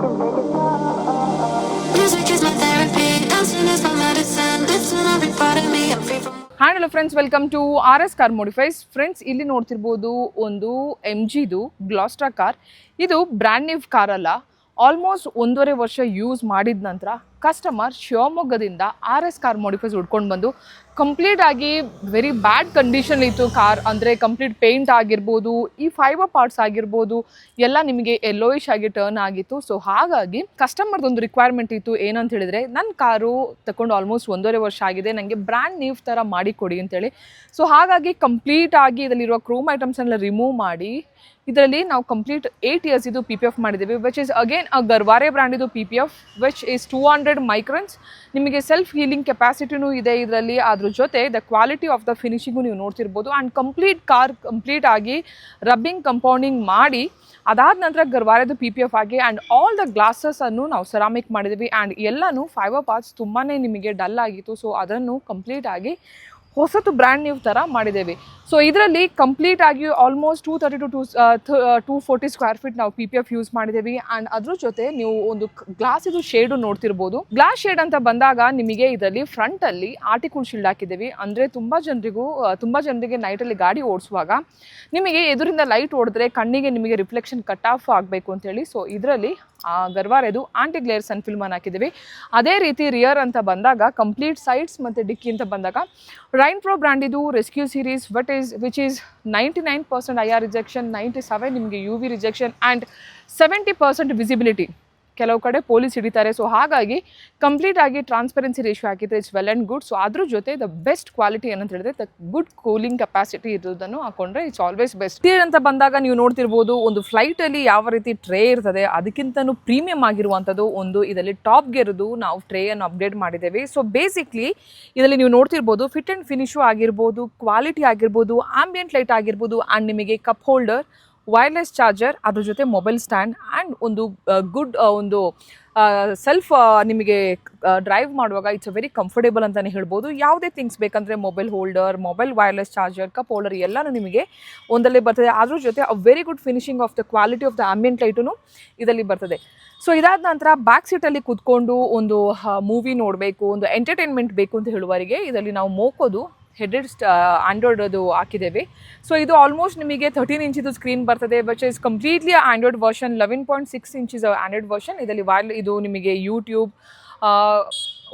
can make it stop. Music is my therapy, dancing is my medicine, lifting every part of me, I'm free from. Hi hello friends, welcome to RS car modifies. Friends, ಇಲ್ಲಿ ನೋಡ್ತಿರ್ಬೋದು ಒಂದು MGದು Gloster car. ಇದು brand new car ಅಲ್ಲ, almost 1.5 ವರ್ಷ use ಮಾಡಿದ ನಂತರ customer ಶಿವಮೊಗ್ಗದಿಂದ RS ಕಾರ್ ಮಾಡಿಫೈಸ್ ಹುಡ್ಕೊಂಡು ಬಂದು ಕಂಪ್ಲೀಟ್ ಆಗಿ ವೆರಿ ಬ್ಯಾಡ್ ಕಂಡೀಷನ್ ಇತ್ತು ಕಾರ್. ಅಂದರೆ ಕಂಪ್ಲೀಟ್ ಪೇಂಟ್ ಆಗಿರ್ಬೋದು, ಈ ಫೈಬರ್ ಪಾರ್ಟ್ಸ್ ಆಗಿರ್ಬೋದು ಎಲ್ಲ ನಿಮಗೆ ಯೆಲ್ಲೋಯಿಶ್ ಆಗಿ ಟರ್ನ್ ಆಗಿತ್ತು. ಸೊ ಹಾಗಾಗಿ ಕಸ್ಟಮರ್ದೊಂದು ರಿಕ್ವೈರ್ಮೆಂಟ್ ಇತ್ತು. ಏನಂತ ಹೇಳಿದರೆ, ನನ್ನ ಕಾರು ತಗೊಂಡು ಆಲ್ಮೋಸ್ಟ್ 1.5 ವರ್ಷ ಆಗಿದೆ, ನನಗೆ ಬ್ರ್ಯಾಂಡ್ ನ್ಯೂ ಥರ ಮಾಡಿ ಕೊಡಿ ಅಂತೇಳಿ. ಸೊ ಹಾಗಾಗಿ ಕಂಪ್ಲೀಟ್ ಆಗಿ ಇದರಲ್ಲಿರುವ ಕ್ರೋಮ್ ಐಟಮ್ಸನ್ನೆಲ್ಲ ರಿಮೂವ್ ಮಾಡಿ ಇದರಲ್ಲಿ ನಾವು ಕಂಪ್ಲೀಟ್ 8 years ಇದು PPF ಮಾಡಿದ್ದೀವಿ, ವಿಚ್ ಇಸ್ ಅಗೇನ್ ಗರ್ವಾರೆ ಬ್ರ್ಯಾಂಡ್ ಇದು PPF, ವಿಚ್ ಇಸ್ 200 ಮೈಕ್ರನ್ಸ್. ನಿಮಗೆ ಸೆಲ್ಫ್ ಹೀಲಿಂಗ್ ಕೆಪಾಸಿಟಿನೂ ಇದೆ ಇದರಲ್ಲಿ. ಅದ್ರ ಜೊತೆ ದ ಕ್ವಾಲಿಟಿ ಆಫ್ ದ ಫಿನಿಶಿಂಗು ನೀವು ನೋಡ್ತಿರ್ಬೋದು. ಆ್ಯಂಡ್ ಕಂಪ್ಲೀಟ್ ಕಾರ್ ಕಂಪ್ಲೀಟ್ ಆಗಿ ರಬ್ಬಿಂಗ್ ಕಂಪೌಂಡಿಂಗ್ ಮಾಡಿ ಅದಾದ ನಂತರ ಗರ್ವಾರೆದು PPF ಆಗಿ ಆ್ಯಂಡ್ ಆಲ್ ದ ಗ್ಲಾಸಸ್ಸನ್ನು ನಾವು ಸೆರಾಮಿಕ್ ಮಾಡಿದ್ದೀವಿ. ಆ್ಯಂಡ್ ಎಲ್ಲನೂ ಫೈಬರ್ ಪಾರ್ಟ್ಸ್ ತುಂಬಾ ನಿಮಗೆ ಡಲ್ ಆಗಿತ್ತು. ಸೊ ಅದನ್ನು ಕಂಪ್ಲೀಟ್ ಆಗಿ ಹೊಸತು ಬ್ರ್ಯಾಂಡ್ ನ್ಯೂ ಥರ ಮಾಡಿದ್ದೇವೆ. ಸೊ ಇದರಲ್ಲಿ ಕಂಪ್ಲೀಟ್ ಆಗಿ ಆಲ್ಮೋಸ್ಟ್ 230 to 240 ಸ್ಕ್ವೇರ್ ಫೀಟ್ ನಾವು PPF ಯೂಸ್ ಮಾಡಿದ್ದೇವೆ. ಆ್ಯಂಡ್ ಅದ್ರ ಜೊತೆ ನೀವು ಒಂದು ಗ್ಲಾಸ್ ಇದು ಶೇಡು ನೋಡ್ತಿರ್ಬೋದು. ಗ್ಲಾಸ್ ಶೇಡ್ ಅಂತ ಬಂದಾಗ ನಿಮಗೆ ಇದರಲ್ಲಿ ಫ್ರಂಟಲ್ಲಿ ಆರ್ಟಿಕಲ್ ಶೀಲ್ಡ್ ಹಾಕಿದ್ದೀವಿ. ಅಂದರೆ ತುಂಬ ಜನರಿಗೆ ನೈಟಲ್ಲಿ ಗಾಡಿ ಓಡಿಸುವಾಗ ನಿಮಗೆ ಎದುರಿಂದ ಲೈಟ್ ಹೊಡೆದ್ರೆ ಕಣ್ಣಿಗೆ ನಿಮಗೆ ರಿಫ್ಲೆಕ್ಷನ್ ಕಟ್ ಆಫ್ ಆಗಬೇಕು ಅಂತೇಳಿ. ಸೊ ಇದರಲ್ಲಿ ಗರ್ವಾರೆದು ಆಂಟಿ ಗ್ಲೇರ್ ಸನ್ ಫಿಲ್ಮನ್ನು ಹಾಕಿದ್ದೀವಿ. ಅದೇ ರೀತಿ ರಿಯರ್ ಅಂತ ಬಂದಾಗ ಕಂಪ್ಲೀಟ್ ಸೈಡ್ಸ್ ಮತ್ತು ಡಿಕ್ಕಿ ಅಂತ ಬಂದಾಗ ರೈನ್ ಪ್ರೋ ಬ್ರ್ಯಾಂಡ್ ಇದು rescue series which is 99% IR rejection, 97 ನಿಮಗೆ UV ರಿಜೆಕ್ಷನ್ ಆ್ಯಂಡ್ 70% ವಿಸಿಬಿಲಿಟಿ. ಕೆಲವು ಕಡೆ ಪೊಲೀಸ್ ಹಿಡಿತಾರೆ. ಸೊ ಹಾಗಾಗಿ ಕಂಪ್ಲೀಟ್ ಆಗಿ ಟ್ರಾನ್ಸ್ಪರೆನ್ಸಿ ರೇಷಿಯೋ ಹಾಕಿದ್ರೆ it's well and good. So ಅದ್ರ ಜೊತೆ ದ ಬೆಸ್ಟ್ ಕ್ವಾಲಿಟಿ ಏನಂತ ಹೇಳಿದ್ರೆ ದ ಗುಡ್ ಕೂಲಿಂಗ್ ಕೆಪಾಸಿಟಿ ಇರೋದನ್ನು ಹಾಕೊಂಡ್ರೆ ಇಟ್ಸ್ ಆಲ್ವೇಸ್ ಬೆಸ್ಟ್. ಇಂಟೀರಿಯರ್ ಅಂತ ಬಂದಾಗ ನೀವು ನೋಡ್ತಿರ್ಬೋದು, ಒಂದು ಫ್ಲೈಟಲ್ಲಿ ಯಾವ ರೀತಿ ಟ್ರೇ ಇರ್ತದೆ ಅದಕ್ಕಿಂತನೂ ಪ್ರೀಮಿಯಮ್ ಆಗಿರುವಂಥದ್ದು ಒಂದು ಇದರಲ್ಲಿ ಟಾಪ್ ಗೇರ್ದು ನಾವು ಟ್ರೇಯನ್ನು ಅಪ್ಡೇಟ್ ಮಾಡಿದ್ದೇವೆ. ಸೊ ಬೇಸಿಕ್ಲಿ ಇದರಲ್ಲಿ ನೀವು ನೋಡ್ತಿರ್ಬೋದು ಫಿಟ್ ಆ್ಯಂಡ್ ಫಿನಿಶು ಆಗಿರ್ಬೋದು, ಕ್ವಾಲಿಟಿ ಆಗಿರ್ಬೋದು, ಆಂಬಿಯಂಟ್ ಲೈಟ್ ಆಗಿರ್ಬೋದು, ಆ್ಯಂಡ್ ನಿಮಗೆ ಕಪ್ ಹೋಲ್ಡರ್, ವೈರ್ಲೆಸ್ ಚಾರ್ಜರ್, ಅದ್ರ ಜೊತೆ ಮೊಬೈಲ್ ಸ್ಟ್ಯಾಂಡ್ ಆ್ಯಂಡ್ ಒಂದು ಗುಡ್ ಒಂದು ಸೆಲ್ಫ್ ನಿಮಗೆ ಡ್ರೈವ್ ಮಾಡುವಾಗ ಇಟ್ಸ್ ಅ ವೆರಿ ಕಂಫರ್ಟೇಬಲ್ ಅಂತಲೇ ಹೇಳ್ಬೋದು. ಯಾವುದೇ ಥಿಂಗ್ಸ್ ಬೇಕಂದರೆ mobile holder, mobile wireless charger, cup holder ಎಲ್ಲನೂ ನಿಮಗೆ ಒಂದಲ್ಲೇ ಬರ್ತದೆ. ಅದ್ರ ಜೊತೆ ಅ very good finishing of the quality of the ambient light ಇದರಲ್ಲಿ ಬರ್ತದೆ. ಸೊ ಇದಾದ ನಂತರ ಬ್ಯಾಕ್ ಸೀಟಲ್ಲಿ ಕೂತ್ಕೊಂಡು ಒಂದು ಮೂವಿ ನೋಡಬೇಕು, ಒಂದು ಎಂಟರ್ಟೈನ್ಮೆಂಟ್ ಬೇಕು ಅಂತ ಹೇಳುವವರಿಗೆ ಇದರಲ್ಲಿ ನಾವು ಮೋಕೋದು ಹೆಡೆಡ್ ಆಂಡ್ರಾಯ್ಡ್ ಅದು ಹಾಕಿದ್ದೇವೆ. ಸೊ ಇದು ಆಲ್ಮೋಸ್ಟ್ ನಿಮಗೆ 13 ಇಂಚಿದು ಸ್ಕ್ರೀನ್ ಬರ್ತದೆ, but is completely Android version. 11.6 inches Android version. ಇದರಲ್ಲಿ ಇದು ನಿಮಗೆ YouTube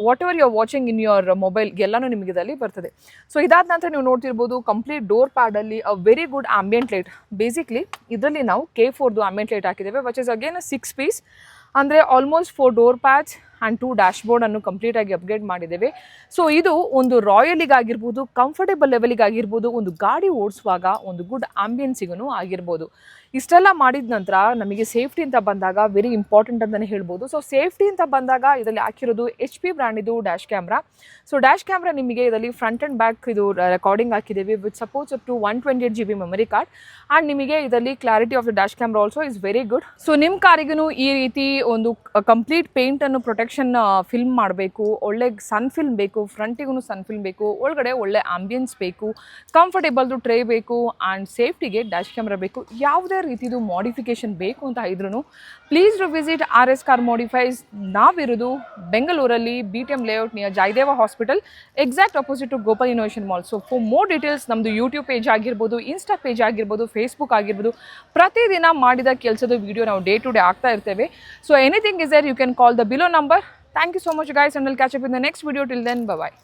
whatever you are watching in your mobile ಎಲ್ಲನೂ ನಿಮಗೆ ಇದರಲ್ಲಿ ಬರ್ತದೆ. ಸೊ ಇದಾದ ನಂತರ ನೀವು ನೋಡ್ತಿರ್ಬೋದು ಕಂಪ್ಲೀಟ್ ಡೋರ್ ಪ್ಯಾಡಲ್ಲಿ a very good ambient light. Basically ಇದರಲ್ಲಿ ನಾವು K4ದು ಆಂಬಿಯಂಟ್ ಲೈಟ್ ಹಾಕಿದ್ದೇವೆ, ವಿಚ್ ಇಸ್ ಅಗೇನ್ 6 ಪೀಸ್. ಅಂದರೆ almost 4 door pads and 2 dash ಬೋರ್ಡನ್ನು ಕಂಪ್ಲೀಟಾಗಿ ಅಪ್ಗ್ರೇಡ್ ಮಾಡಿದ್ದೇವೆ. ಸೊ ಇದು ಒಂದು ರಾಯಲಿಗಾಗಿರ್ಬೋದು, ಕಂಫರ್ಟೇಬಲ್ ಲೆವೆಲಿಗಾಗಿರ್ಬೋದು, ಒಂದು ಗಾಡಿ ಓಡಿಸುವಾಗ ಒಂದು ಗುಡ್ ಆಂಬಿಯನ್ಸಿಗೂ ಆಗಿರ್ಬೋದು. ಇಷ್ಟೆಲ್ಲ ಮಾಡಿದ ನಂತರ ನಮಗೆ ಸೇಫ್ಟಿ ಅಂತ ಬಂದಾಗ ವೆರಿ ಇಂಪಾರ್ಟೆಂಟ್ ಅಂತಲೇ ಹೇಳ್ಬೋದು. ಸೊ ಸೇಫ್ಟಿ ಅಂತ ಬಂದಾಗ ಇದರಲ್ಲಿ ಹಾಕಿರೋದು HP ಬ್ರ್ಯಾಂಡ್ ಇದು dash camera. So dash camera ನಿಮಗೆ ಇದರಲ್ಲಿ ಫ್ರಂಟ್ ಆ್ಯಂಡ್ ಬ್ಯಾಕ್ ಇದು ರೆಕಾರ್ಡಿಂಗ್ ಹಾಕಿದ್ದೇವೆ with supports up to 128 GB memory card. And ನಿಮಗೆ ಇದರಲ್ಲಿ clarity of the dash camera also is very good. So ನಿಮ್ಮ ಕಾರಿಗೂ ಈ ರೀತಿ ಒಂದು ಕಂಪ್ಲೀಟ್ ಪೇಂಟನ್ನು ಪ್ರೊಟೆಕ್ಷನ್ ಫಿಲ್ಮ್ ಮಾಡಬೇಕು, ಒಳ್ಳೆ ಸನ್ ಫಿಲ್ಮ್ ಬೇಕು, ಫ್ರಂಟಿಗೂ ಸನ್ ಫಿಲ್ಮ್ ಬೇಕು, ಒಳಗಡೆ ಒಳ್ಳೆ ಆಂಬಿಯನ್ಸ್ ಬೇಕು, ಕಂಫರ್ಟೇಬಲ್ದು ಟ್ರೇ ಬೇಕು, ಆ್ಯಂಡ್ ಸೇಫ್ಟಿಗೆ ಡ್ಯಾಶ್ ಕ್ಯಾಮ್ರಾ ಬೇಕು. ಯಾವುದೇ ರೀತಿದು ಮಾಡಿಫಿಕೇಶನ್ ಬೇಕು ಅಂತ ಇದ್ರೂ please do visit RS car modifies. ನಾವಿರೋದು ಬೆಂಗಳೂರಲ್ಲಿ BTM layout near Jayadeva hospital, exact opposite to Gopal innovation mall. So for more details ನಮ್ಮದು ಯೂಟ್ಯೂಬ್ ಪೇಜ್ ಆಗಿರ್ಬೋದು, ಇನ್ಸ್ಟಾ ಪೇಜ್ ಆಗಿರ್ಬೋದು, ಫೇಸ್ಬುಕ್ ಆಗಿರ್ಬೋದು, ಪ್ರತಿದಿನ ಮಾಡಿದ ಕೆಲಸದ ವಿಡಿಯೋ ನಾವು ಡೇ ಟು ಡೇ ಆಗ್ತಾ ಇರ್ತೇವೆ. So anything is there you can call the below number. Thank you so much guys, and we'll catch up in the next video. Till then, bye bye.